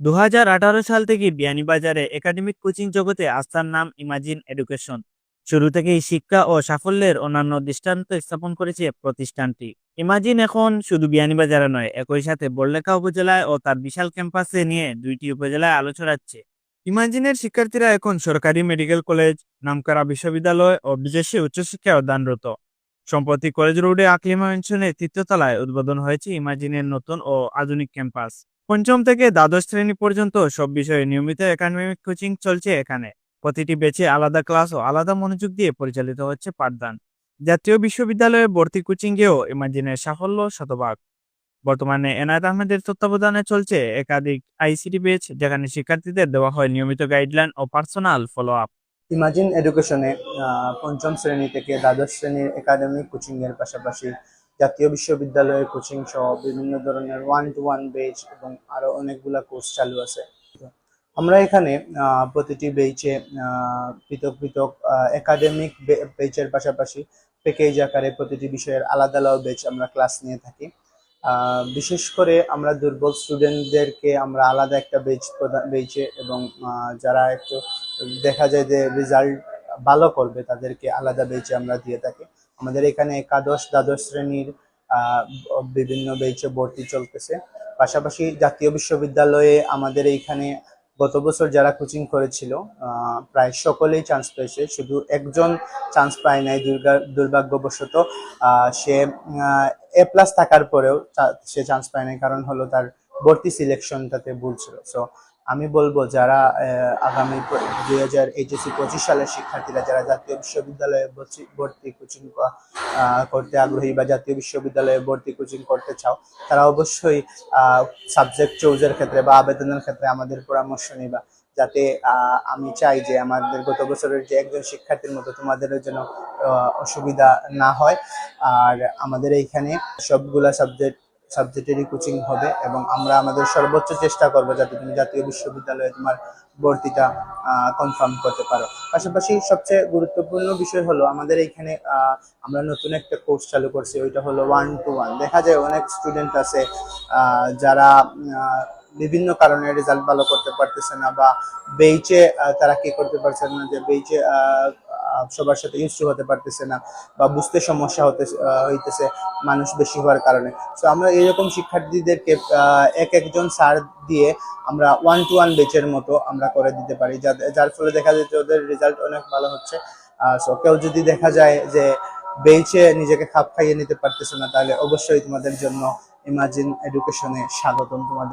2018 সাল থেকে বিয়ানীবাজারে একাডেমিক কোচিং জগতে আস্থার নাম ইমাজিন এডুকেশন। শুরু থেকেই শিক্ষা ও সাফল্যের অন্যান্য দৃষ্টান্ত স্থাপন করেছে প্রতিষ্ঠানটি। ইমাজিন এখন শুধু বিয়ানীবাজারে নয়, একই সাথে বড়লেখা উপজেলায় ও তার বিশাল ক্যাম্পাসে নিয়ে 2টি উপজেলায় আলো ছড়াচ্ছে। ইমাজিনের শিক্ষার্থীরা এখন সরকারি মেডিকেল কলেজ, নামকরা বিশ্ববিদ্যালয় ও বিদেশে উচ্চশিক্ষায় অধ্যয়নরত। সম্প্রতি কলেজ রোডে আকলিমা মেনশনের তৃতীয়তলায় উদ্বোধন হয়েছে ইমাজিনের নতুন ও আধুনিক ক্যাম্পাস। পঞ্চম থেকে দ্বাদশ শ্রেণী পর্যন্ত সব বিষয়ে নিয়মিত একাডেমিক কোচিং চলছে এখানে। প্রতিটি ব্যাচে আলাদা ক্লাস ও আলাদা মনোযোগ দিয়ে পরিচালিত হচ্ছে পাঠদান। জাতীয় বিশ্ববিদ্যালয়ে ভর্তি কোচিংয়েও ইমাজিনের সাফল্য শতভাগ। বর্তমানে এনায়েত আহমেদের তত্ত্বাবধানে চলছে একাধিক আইসিটি ব্যাচ, যেখানে শিক্ষার্থীদের দেওয়া হয় নিয়মিত গাইডলাইন ও পার্সোনাল ফলো আপ। ইমাজিন এডুকেশনে পঞ্চম শ্রেণী থেকে দ্বাদশ শ্রেণীর একাডেমিক কোচিং এর পাশাপাশি জাতীয় বিশ্ববিদ্যালয়ের কোচিং সহ বিভিন্ন ধরনের 1-to-1 বেচ এবং আরো অনেকগুলা কোর্স চালু আছে। আমরা এখানে প্রতিটি বেচে পৃথক পৃথক একাডেমিক বেচের পাশাপাশি প্যাকেজ আকারে প্রতিটি বিষয়ের আলাদা আলাদা বেচ আমরা ক্লাস নিয়ে থাকি। বিশেষ করে আমরা দুর্বল স্টুডেন্টদেরকে আমরা আলাদা একটা বেচে এবং যারা একটু দেখা যায় যে রেজাল্ট ভালো করবে তাদেরকে আলাদা বেচে আমরা দিয়ে থাকি। আমাদের এখানে একাদশ দ্বাদশ শ্রেণীর বিভিন্ন বেচে ভর্তি চলতেছে। পাশাপাশি জাতীয় বিশ্ববিদ্যালয়ে আমাদের এইখানে গত বছর যারা কোচিং করেছিল প্রায় সকলেই চান্স পেয়েছে, শুধু একজন চান্স পায় নাই দুর্ভাগ্যবশত। সে A+ থাকার পরেও সে চান্স পায় নাই, কারণ হলো তার ভর্তি সিলেকশনটাতে ভুল ছিল। সো আমি বলবো যারা আগামী 2025 সালের শিক্ষার্থীরা যারা জাতীয় বিশ্ববিদ্যালয়ে ভর্তি কোচিং করতে আগ্রহী বা জাতীয় বিশ্ববিদ্যালয়ে ভর্তি কোচিং করতে চাও, তারা অবশ্যই সাবজেক্ট চুজের ক্ষেত্রে বা আবেদনের ক্ষেত্রে আমাদের পরামর্শ নিবা, যাতে আমি চাই যে আমাদের গত বছরের যে একজন শিক্ষার্থীর মতো তোমাদেরও যেন অসুবিধা না হয়। আর আমাদের এইখানে সবগুলা সাবজেক্টেরই কোচিং হবে এবং আমরা আমাদের সর্বোচ্চ চেষ্টা করব যাতে তুমি জাতীয় বিশ্ববিদ্যালয়ে তোমার ভর্তিটা কনফার্ম করতে পারো। পাশাপাশি সবচেয়ে গুরুত্বপূর্ণ বিষয় হলো আমাদের এইখানে আমরা নতুন একটা কোর্স চালু করছি, ওইটা হলো 1-to-1। দেখা যায় অনেক স্টুডেন্ট আছে যারা বিভিন্ন কারণে রেজাল্ট ভালো করতে পারতেছে না, বা বেইচে তারা কি করতে পারছে না, যে বেইচে সবার সাথে ইউজ হতে পারতেছে না বা বুঝতে সমস্যা হইতেছে মানুষ বেশি হওয়ার কারণে। তো আমরা এরকম শিক্ষার্থীদেরকে একজন স্যার দিয়ে আমরা 1-to-1 বেচের মতো আমরা করে দিতে পারি, যার ফলে দেখা যায় যে ওদের রেজাল্ট অনেক ভালো হচ্ছে। সো কেউ যদি দেখা যায় যে বেচে নিজেকে খাপ খাইয়ে নিতে পারতেছে না, তাহলে অবশ্যই তোমাদের জন্য ইমাজিন এডুকেশনে স্বাগতম তোমাদের।